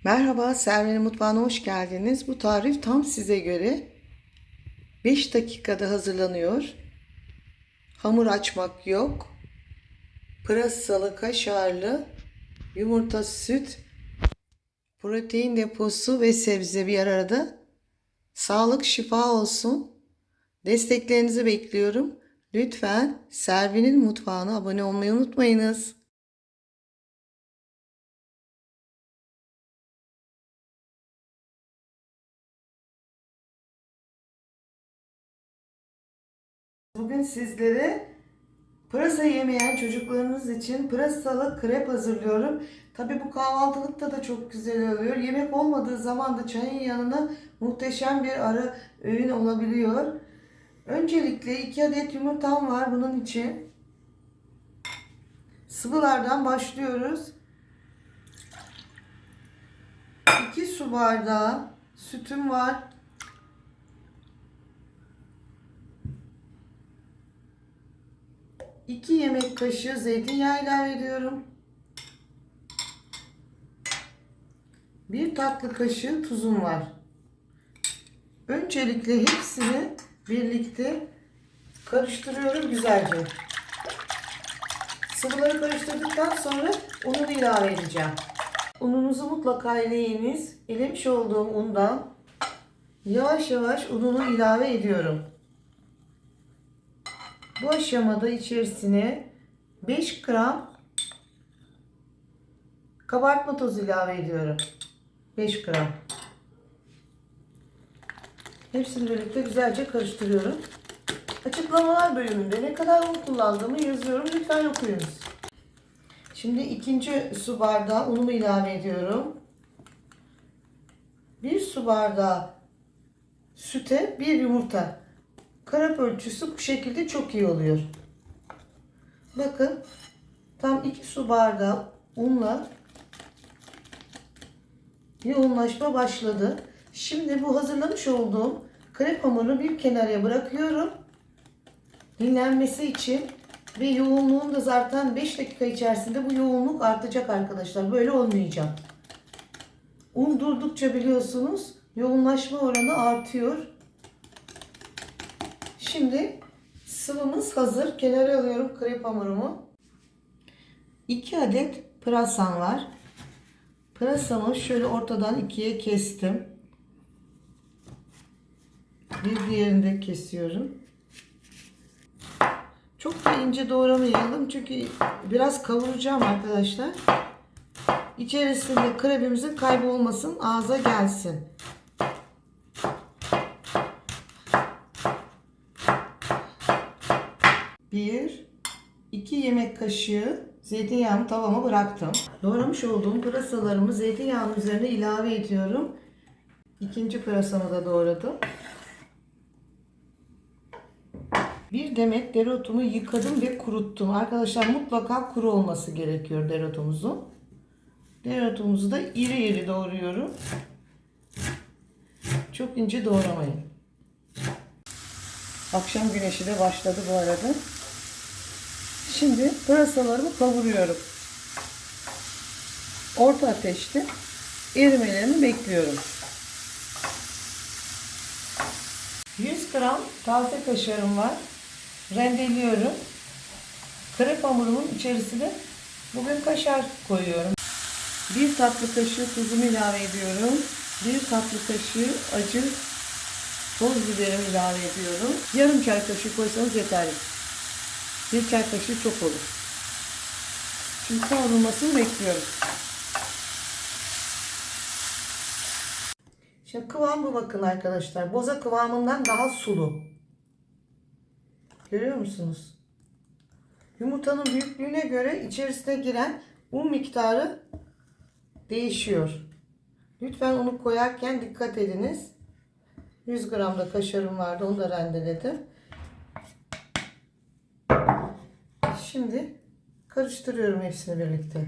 Merhaba, Server'in mutfağına hoş geldiniz. Bu tarif tam size göre 5 dakikada hazırlanıyor. Hamur açmak yok. Pırasalı, kaşarlı, yumurta, süt, protein deposu ve sebze bir arada. Sağlık, şifa olsun. Desteklerinizi bekliyorum. Lütfen Server'in mutfağına abone olmayı unutmayınız. Bugün sizlere pırasa yemeyen çocuklarınız için pırasalı krep hazırlıyorum. Tabi bu kahvaltılıkta da çok güzel oluyor. Yemek olmadığı zaman da çayın yanına muhteşem bir ara öğün olabiliyor. Öncelikle 2 adet yumurtam var bunun için. Sıvılardan başlıyoruz. 2 su bardağı sütüm var. 2 yemek kaşığı zeytinyağı ilave ediyorum. 1 tatlı kaşığı tuzum var. Öncelikle hepsini birlikte karıştırıyorum güzelce. Sıvıları karıştırdıktan sonra ununu ilave edeceğim. Ununuzu mutlaka eleyiniz. Elemiş olduğum undan yavaş yavaş ununu ilave ediyorum. Bu aşamada içerisine 5 gram kabartma tozu ilave ediyorum. 5 gram. Hepsini birlikte güzelce karıştırıyorum. Açıklamalar bölümünde ne kadar un kullandığımı yazıyorum. Lütfen okuyunuz. Şimdi ikinci su bardağı unumu ilave ediyorum. 1 su bardağı süte 1 yumurta. Karap ölçüsü bu şekilde çok iyi oluyor. Bakın tam 2 su bardağı unla yoğunlaşma başladı. Şimdi bu hazırlamış olduğum krep hamurunu bir kenara bırakıyorum. Dinlenmesi için ve yoğunluğum da zaten 5 dakika içerisinde bu yoğunluk artacak arkadaşlar. Böyle olmayacak. Un durdukça biliyorsunuz yoğunlaşma oranı artıyor. Şimdi sıvımız hazır. Kenara alıyorum krep hamurumu. 2 adet pırasam var. Pırasamı şöyle ortadan ikiye kestim. Bir diğerini de kesiyorum. Çok da ince doğramayalım çünkü biraz kavuracağım arkadaşlar. İçerisinde krebimizin kaybolmasın, ağza gelsin. Bir, 2 yemek kaşığı zeytinyağını tavama bıraktım. Doğramış olduğum pırasalarımı zeytinyağının üzerine ilave ediyorum. İkinci pırasamı da doğradım. Bir demet dereotumu yıkadım ve kuruttum. Arkadaşlar mutlaka kuru olması gerekiyor dereotumuzun. Dereotumuzu da iri iri doğruyorum. Çok ince doğramayın. Akşam güneşi de başladı bu arada. Şimdi pırasalarımı kavuruyorum. Orta ateşte erimelerini bekliyorum. 100 gram taze kaşarım var. Rendeliyorum. Krep hamurumun içerisine bugün kaşar koyuyorum. 1 tatlı kaşığı tuzumu ilave ediyorum. 1 tatlı kaşığı acı toz biberimi ilave ediyorum. Yarım çay kaşığı koysanız yeterli. 1 çay kaşığı çok olur. Şimdi kavrulmasını bekliyorum. Şimdi kıvamı bakın arkadaşlar. Boza kıvamından daha sulu. Görüyor musunuz? Yumurtanın büyüklüğüne göre içerisine giren un miktarı değişiyor. Lütfen onu koyarken dikkat ediniz. 100 gram da kaşarım vardı. Onu da rendeledim. Şimdi karıştırıyorum hepsini birlikte.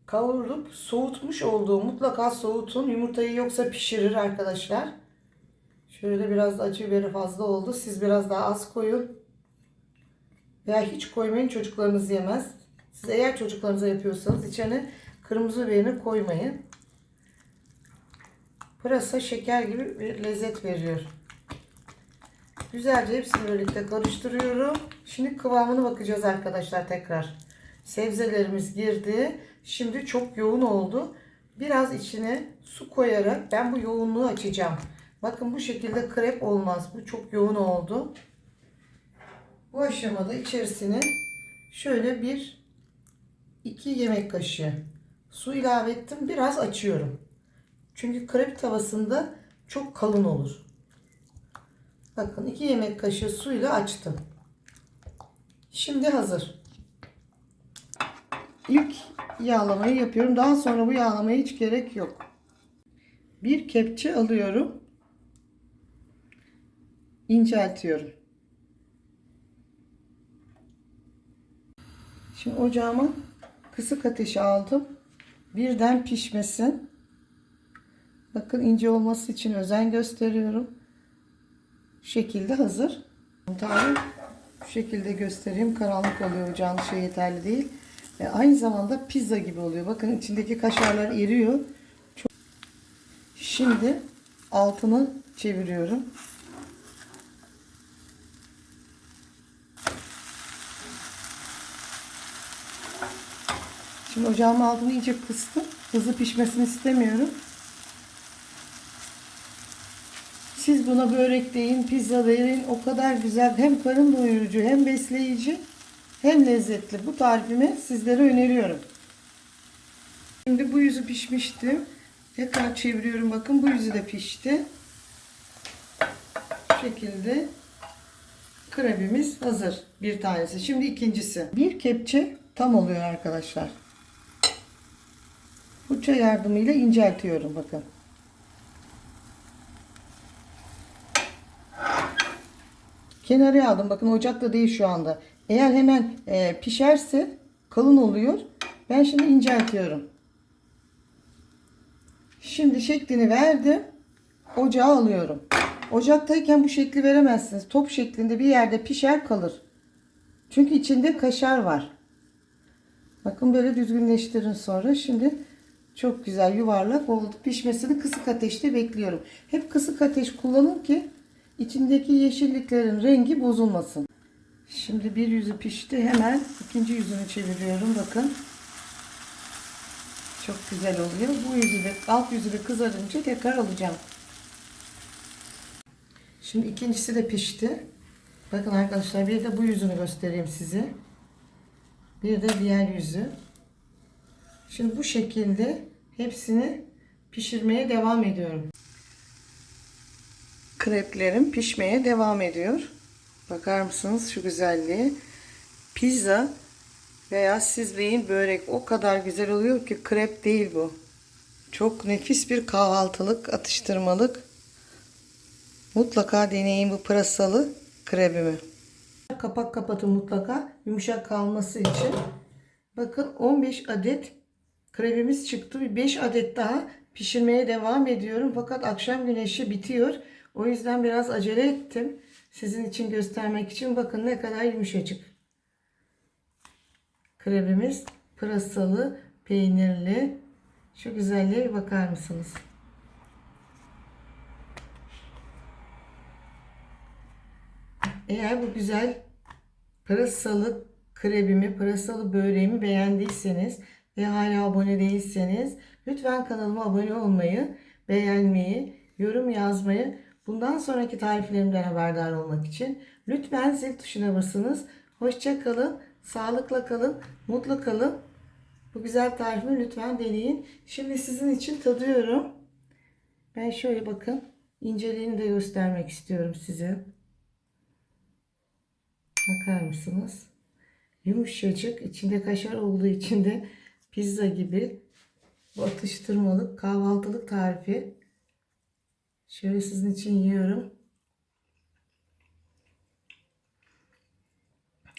Kavurup soğutmuş olduğum, mutlaka soğutun. Yumurtayı yoksa pişirir arkadaşlar. Şöyle biraz da acı biberi fazla oldu. Siz biraz daha az koyun. Veya hiç koymayın, çocuklarınız yemez. Siz eğer çocuklarınıza yapıyorsanız içine kırmızı biberini koymayın. Pırasa şeker gibi bir lezzet veriyor. Güzelce hepsini birlikte karıştırıyorum. Şimdi kıvamına bakacağız arkadaşlar tekrar. Sebzelerimiz girdi. Şimdi çok yoğun oldu. Biraz içine su koyarak ben bu yoğunluğu açacağım. Bakın bu şekilde krep olmaz. Bu çok yoğun oldu. Bu aşamada içerisine şöyle 2 yemek kaşığı su ilave ettim. Biraz açıyorum. Çünkü krep tavasında çok kalın olur. Bakın 2 yemek kaşığı suyla açtım. Şimdi hazır. İlk yağlamayı yapıyorum. Daha sonra bu yağlamaya hiç gerek yok. Bir kepçe alıyorum. İnceltiyorum. Şimdi ocağıma kısık ateşe aldım. Birden pişmesin. Bakın ince olması için özen gösteriyorum. Şu şekilde hazır. Tarif şu şekilde göstereyim. Karanlık oluyor, ocağın ışığı yeterli değil. Aynı zamanda pizza gibi oluyor. Bakın içindeki kaşarlar eriyor. Şimdi altını çeviriyorum. Şimdi ocağımın altını iyice kıstım. Hızlı pişmesini istemiyorum. Siz buna börek deyin, pizza deyin. O kadar güzel. Hem karın doyurucu, hem besleyici, hem lezzetli. Bu tarifimi sizlere öneriyorum. Şimdi bu yüzü pişmişti. Tekrar çeviriyorum. Bakın bu yüzü de pişti. Bu şekilde krebimiz hazır. Bir tanesi. Şimdi ikincisi. Bir kepçe tam oluyor arkadaşlar. Fırça yardımıyla inceltiyorum. Bakın. Kenarıya aldım. Bakın ocakta değil şu anda. Eğer hemen pişerse kalın oluyor. Ben şimdi inceltiyorum. Şimdi şeklini verdim. Ocağa alıyorum. Ocaktayken bu şekli veremezsiniz. Top şeklinde bir yerde pişer kalır. Çünkü içinde kaşar var. Bakın böyle düzgünleştirin sonra. Şimdi çok güzel yuvarlak oldu. Pişmesini kısık ateşte bekliyorum. Hep kısık ateş kullanın ki içindeki yeşilliklerin rengi bozulmasın. Şimdi bir yüzü pişti. Hemen ikinci yüzünü çeviriyorum. Bakın. Çok güzel oluyor. Bu yüzü de, alt yüzü de kızarınca tekrar alacağım. Şimdi ikincisi de pişti. Bakın arkadaşlar, bir de bu yüzünü göstereyim size. Bir de diğer yüzü. Şimdi bu şekilde hepsini pişirmeye devam ediyorum. Kreplerim pişmeye devam ediyor. Bakar mısınız şu güzelliğe? Pizza veya siz deyin börek o kadar güzel oluyor ki krep değil bu. Çok nefis bir kahvaltılık, atıştırmalık. Mutlaka deneyin bu pırasalı krebimi. Kapak kapatın mutlaka yumuşak kalması için. Bakın 15 adet krebimiz çıktı. 5 adet daha pişirmeye devam ediyorum. Fakat akşam güneşi bitiyor. O yüzden biraz acele ettim. Sizin için göstermek için. Bakın ne kadar yumuşacık. Krebimiz pırasalı, peynirli. Şu güzelliğe bir bakar mısınız? Eğer bu güzel pırasalı krebimi, pırasalı böreğimi beğendiyseniz ve hala abone değilseniz lütfen kanalıma abone olmayı, beğenmeyi, yorum yazmayı, bundan sonraki tariflerimden haberdar olmak için lütfen zil tuşuna basınız. Hoşça kalın, sağlıkla kalın, mutlu kalın. Bu güzel tarifimi lütfen deneyin. Şimdi sizin için tadıyorum. Ben şöyle bakın, inceliğini de göstermek istiyorum size. Bakar mısınız? Yumuşacık, içinde kaşar olduğu için de pizza gibi bu atıştırmalık kahvaltılık tarifi. Şöyle sizin için yiyorum.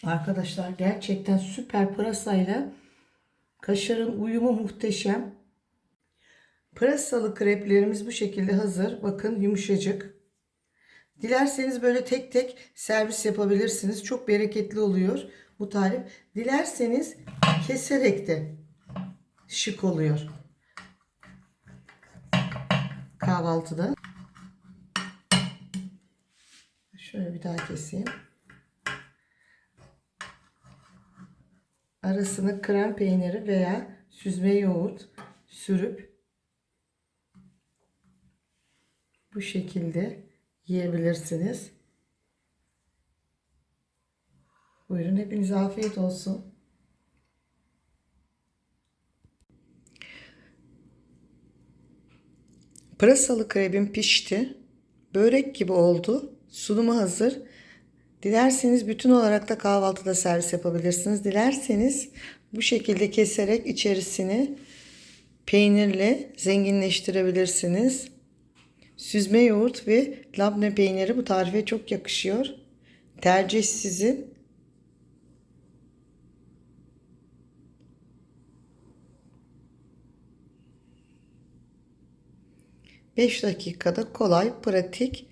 Arkadaşlar gerçekten süper, pırasayla kaşarın uyumu muhteşem. Pırasalı kreplerimiz bu şekilde hazır. Bakın yumuşacık. Dilerseniz böyle tek tek servis yapabilirsiniz. Çok bereketli oluyor bu tarif. Dilerseniz keserek de şık oluyor kahvaltıda. Şöyle bir daha keseyim. Arasına krem peyniri veya süzme yoğurt sürüp bu şekilde yiyebilirsiniz. Buyurun, hepinize afiyet olsun. Pırasalı krebim pişti. Börek gibi oldu. Sunumu hazır. Dilerseniz bütün olarak da kahvaltıda servis yapabilirsiniz. Dilerseniz bu şekilde keserek içerisini peynirle zenginleştirebilirsiniz. Süzme yoğurt ve labne peyniri bu tarife çok yakışıyor. Tercih sizin. Beş dakikada kolay, pratik,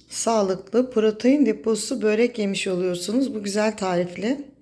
sağlıklı, protein deposu börek yemiş oluyorsunuz bu güzel tarifle.